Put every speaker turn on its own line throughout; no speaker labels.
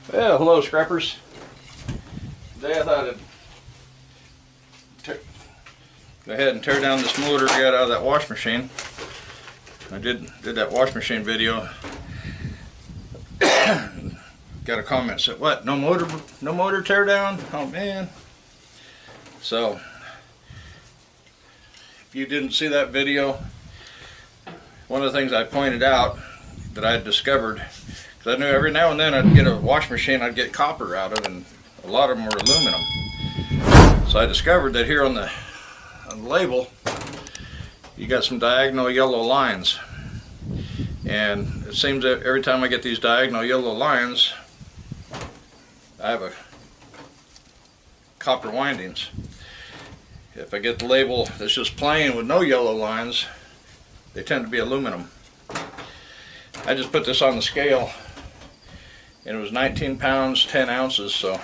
Well, hello scrappers. Today I thought I'd go ahead and tear down this motor I got out of that wash machine. I did that wash machine video. Got a comment said, "What? No motor tear down? Oh man!" So if you didn't see that video, one of the things I pointed out that I had discovered, because I knew every now and then I'd get a wash machine I'd get copper out of, and a lot of them were aluminum. So I discovered that here on the label you got some diagonal yellow lines, and it seems that every time I get these diagonal yellow lines I have a copper windings. If I get the label that's just plain with no yellow lines, they tend to be aluminum. I just put this on the scale and it was 19 pounds 10 ounces, so a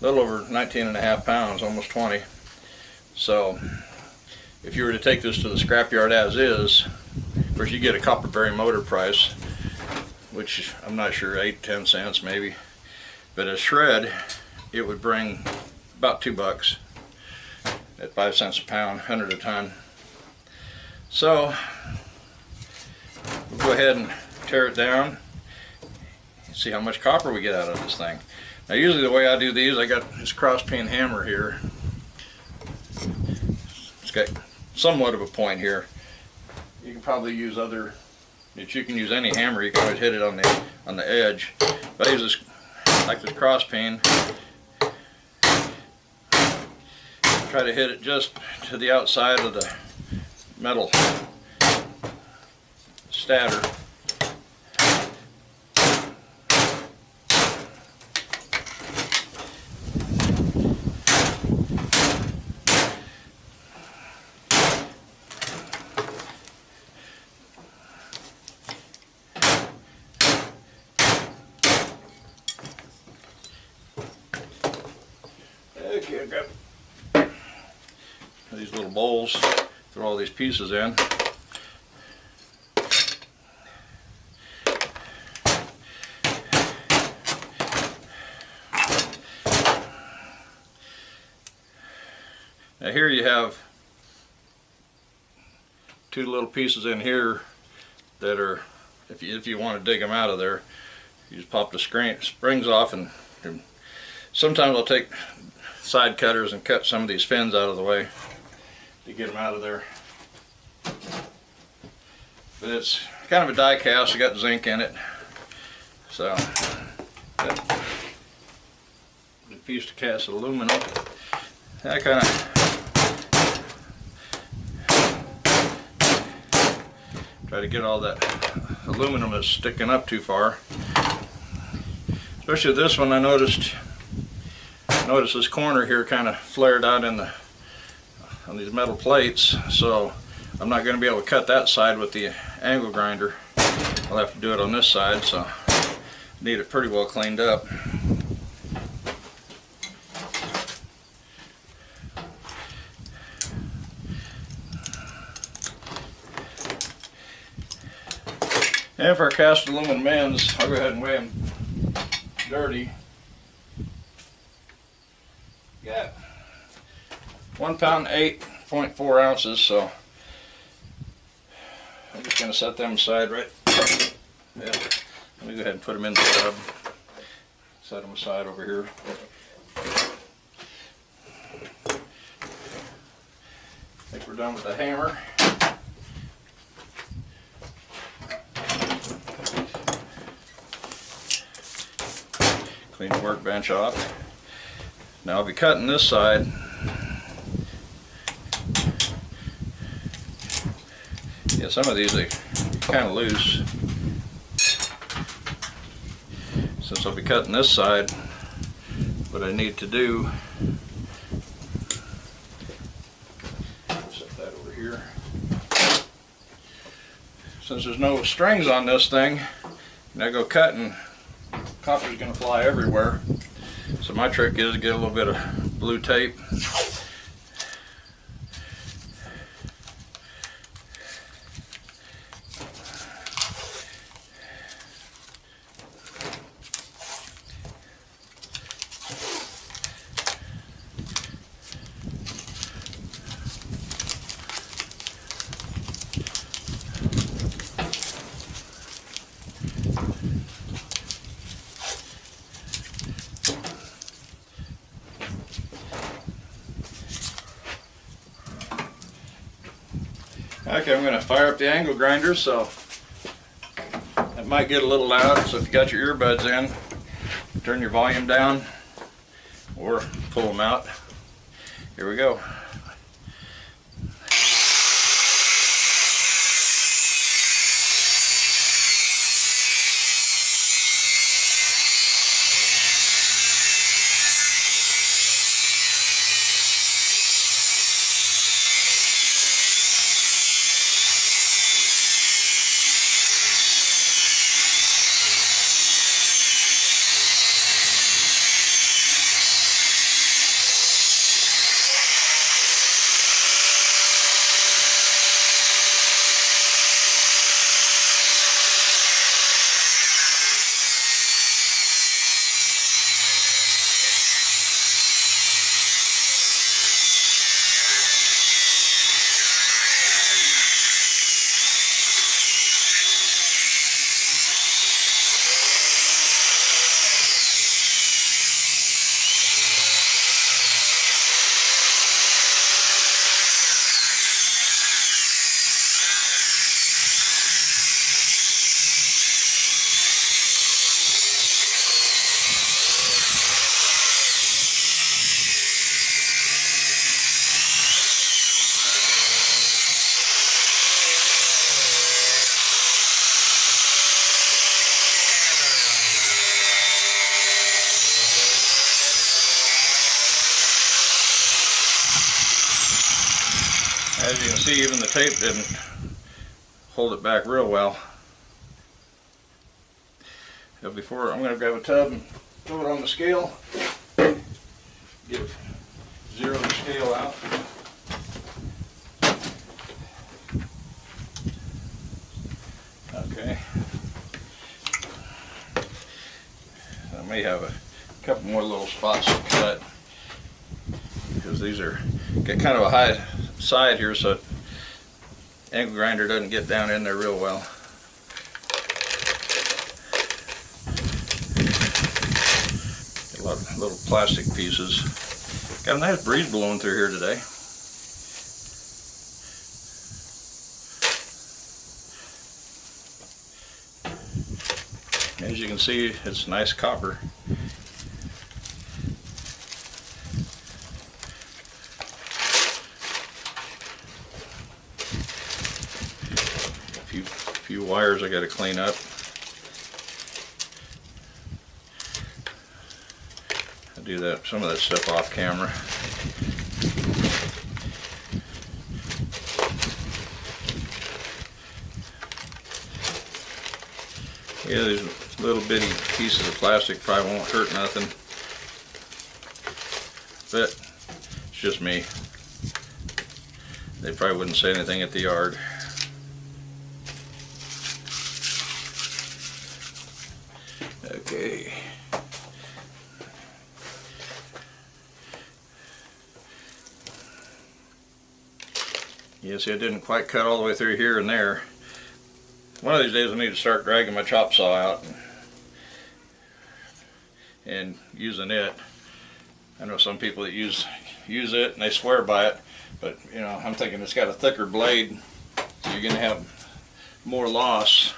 little over 19 and a half pounds, almost 20. So if you were to take this to the scrapyard as is, of course you get a copper bearing motor price, which I'm not sure, 8-10 cents maybe, but a shred it would bring about $2 at 5 cents a pound, 100 a ton. So we'll go ahead and tear it down and see how much copper we get out of this thing. Now usually the way I do these, I got this cross peen hammer here. It's got somewhat of a point here. You can probably use other, if you can use any hammer, you can always hit it on the edge. But I use this, like this cross peen. Try to hit it just to the outside of the metal stator. Okay, I've got these little bowls, throw all these pieces in. Now here you have two little pieces in here that are, if you want to dig them out of there, you just pop the springs off, and sometimes I'll take side cutters and cut some of these fins out of the way to get them out of there. But it's kind of a die cast, it's got zinc in it. So the piece to cast aluminum, I kind of try to get all that aluminum that's sticking up too far. Especially this one, I noticed this corner here kind of flared out on these metal plates, so I'm not going to be able to cut that side with the angle grinder. I'll have to do it on this side, so I need it pretty well cleaned up. And for our cast aluminum ends, I'll go ahead and weigh them dirty. Got 1 pound 8.4 ounces, so I'm just going to set them aside right. Yeah. Let me go ahead and put them in the tub. Set them aside over here. I think we're done with the hammer. Clean the workbench off. Now I'll be cutting this side. Yeah, some of these are kind of loose. Since I'll be cutting this side, what I need to do, set that over here. Since there's no strings on this thing, when I go cutting, copper's going to fly everywhere. So my trick is to get a little bit of blue tape. Okay, I'm going to fire up the angle grinder, so it might get a little loud, so if you got your earbuds in, turn your volume down or pull them out. Here we go. As you can see, even the tape didn't hold it back real well. Now before, I'm going to grab a tub and throw it on the scale. Zero the scale out. Okay. I may have a couple more little spots to cut because these are got kind of a high side here, so angle grinder doesn't get down in there real well. A lot of little plastic pieces. Got a nice breeze blowing through here today. As you can see, it's nice copper. Few wires I got to clean up. I do that, some of that stuff off camera. Yeah, these little bitty pieces of plastic probably won't hurt nothing, but it's just me. They probably wouldn't say anything at the yard. Okay. Yeah, see, I didn't quite cut all the way through here and there. One of these days I need to start dragging my chop saw out and using it. I know some people that use it and they swear by it, but you know, I'm thinking it's got a thicker blade, so you're going to have more loss.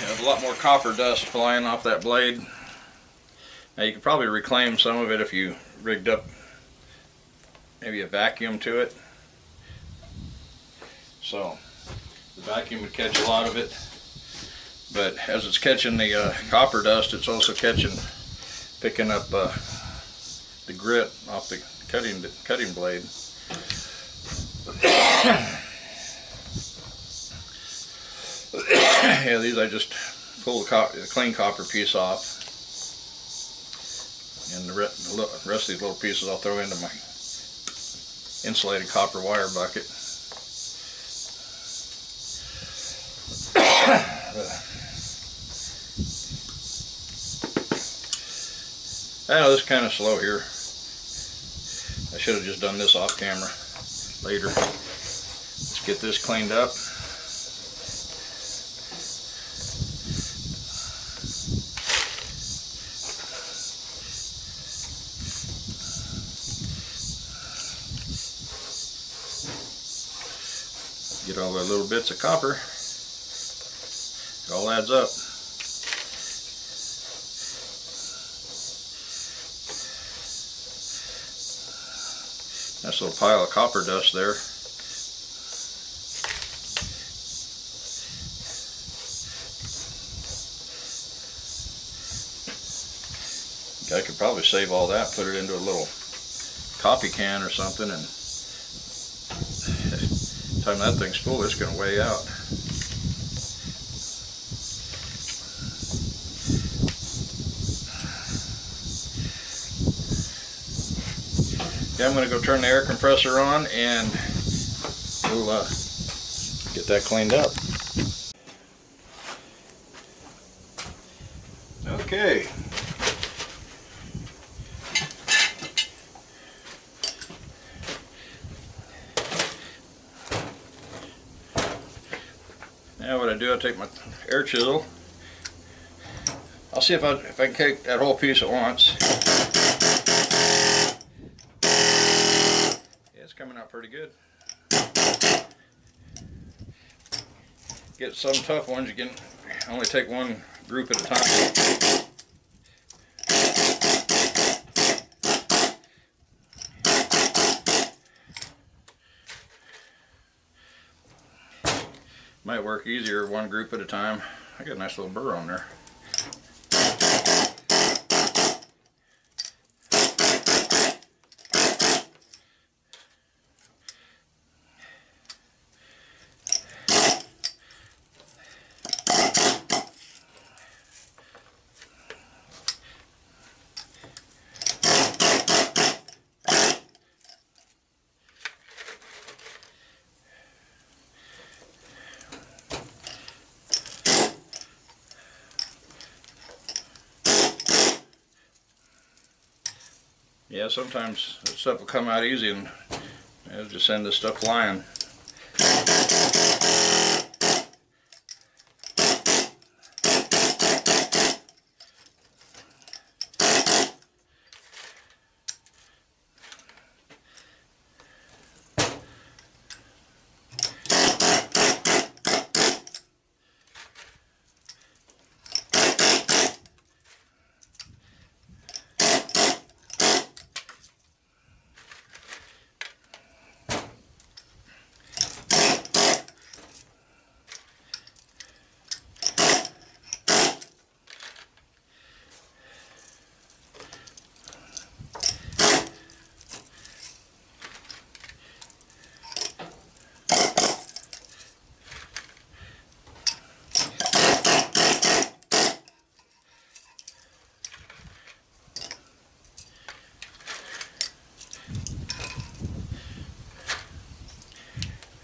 There's a lot more copper dust flying off that blade. Now you could probably reclaim some of it if you rigged up maybe a vacuum to it. So the vacuum would catch a lot of it, but as it's catching the copper dust, it's also picking up the grit off the cutting blade. Yeah, these I just pull the clean copper piece off, and the rest of these little pieces I'll throw into my insulated copper wire bucket. I know this is kind of slow here. I should have just done this off camera later. Let's get this cleaned up. Get all the little bits of copper. It all adds up. Nice little pile of copper dust there. I could probably save all that, put it into a little coffee can or something, and by the time that thing's full, it's going to weigh out. Yeah, I'm going to go turn the air compressor on and we'll get that cleaned up. Okay. Now what I do, I take my air chisel. I'll see if I can take that whole piece at once. Yeah, it's coming out pretty good. Get some tough ones, you can only take one group at a time. Might work easier one group at a time. I got a nice little burr on there. Yeah, sometimes that stuff will come out easy and I'll just send this stuff flying.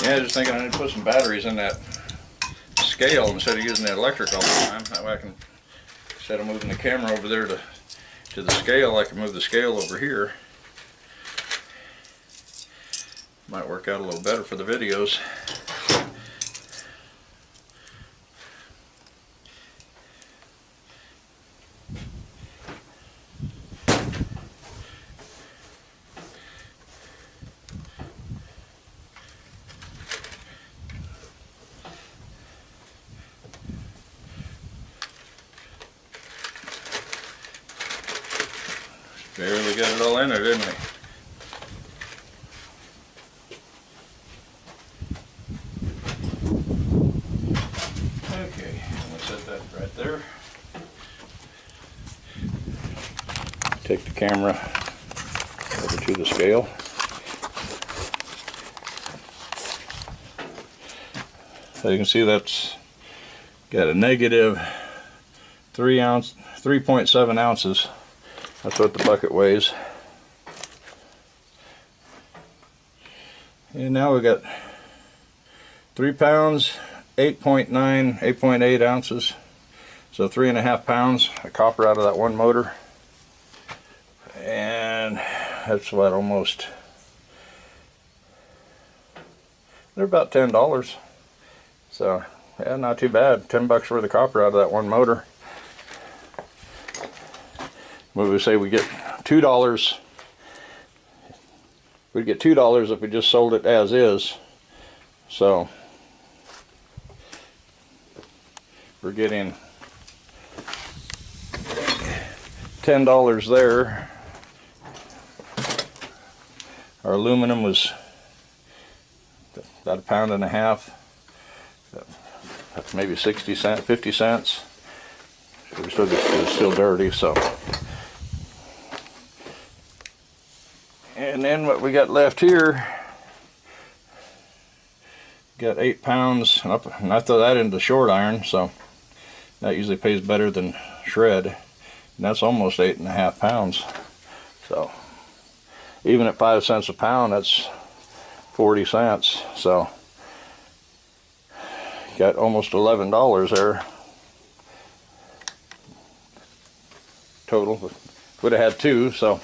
Yeah, just thinking I need to put some batteries in that scale instead of using the electric all the time. That way I can, instead of moving the camera over there to the scale, I can move the scale over here. Might work out a little better for the videos. Barely got it all in there, didn't we? Okay, I'm going to set that right there. Take the camera over to the scale. So you can see that's got a negative 3.7 ounces. That's what the bucket weighs. And now we've got 3 pounds, 8.8 ounces. So 3.5 pounds of copper out of that one motor. And that's what, almost They're about $10. So yeah, not too bad. $10 worth of copper out of that one motor. We would say we get $2. We'd get $2 if we just sold it as is. So we're getting $10 there. Our aluminum was about £1.50. That's maybe 60 cents, 50 cents. It's still dirty, so. And then what we got left here, got 8 pounds, and I throw that into short iron, so that usually pays better than shred. And that's almost 8.5 pounds. So even at 5 cents a pound, that's 40 cents. So got almost $11 there total. Would have had 2, so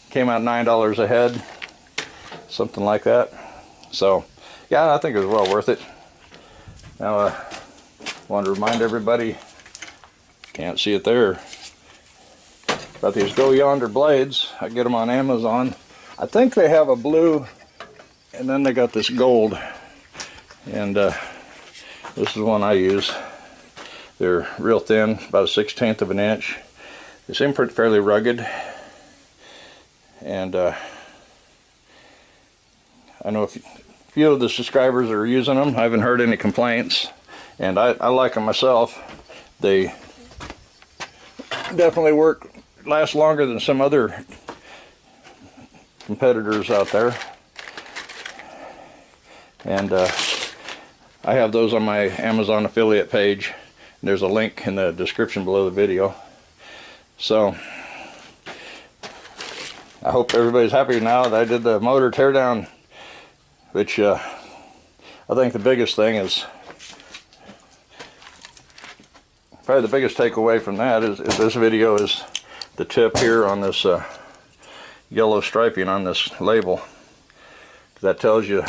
came out $9 a head, something like that. So yeah, I think it was well worth it. Now I want to remind everybody, can't see it there, about these Go Yonder blades. I get them on Amazon. I think they have a blue, and then they got this gold, and this is one I use. They're real thin, about 1/16 of an inch. They seem fairly rugged, and I know a few of the subscribers are using them. I haven't heard any complaints, and I like them myself. They definitely last longer than some other competitors out there, and I have those on my Amazon affiliate page. There's a link in the description below the video. So I hope everybody's happy now that I did the motor teardown, which I think the biggest thing is, probably the biggest takeaway from that is this video is the tip here on this yellow striping on this label. That tells you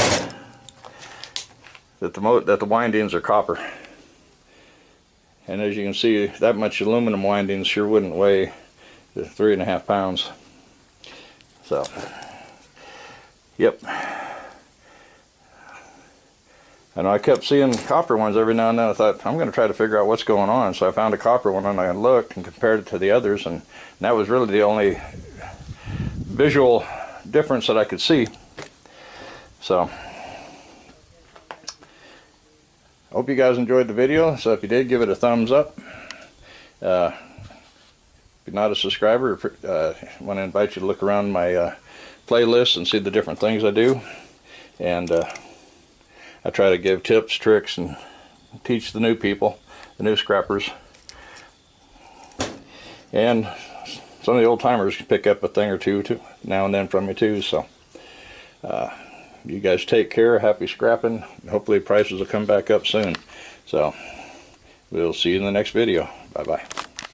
that the windings are copper. And as you can see, that much aluminum windings sure wouldn't weigh 3.5 pounds. So, yep. I know I kept seeing copper ones every now and then. I thought, I'm going to try to figure out what's going on. So I found a copper one, and I looked and compared it to the others, and that was really the only visual difference that I could see. So I hope you guys enjoyed the video. So if you did, give it a thumbs up. If you're not a subscriber, I want to invite you to look around my playlist and see the different things I do. And I try to give tips, tricks, and teach the new people, the new scrappers. And some of the old timers can pick up a thing or two now and then from me too. So you guys take care, happy scrapping. Hopefully prices will come back up soon. So we'll see you in the next video. Bye bye.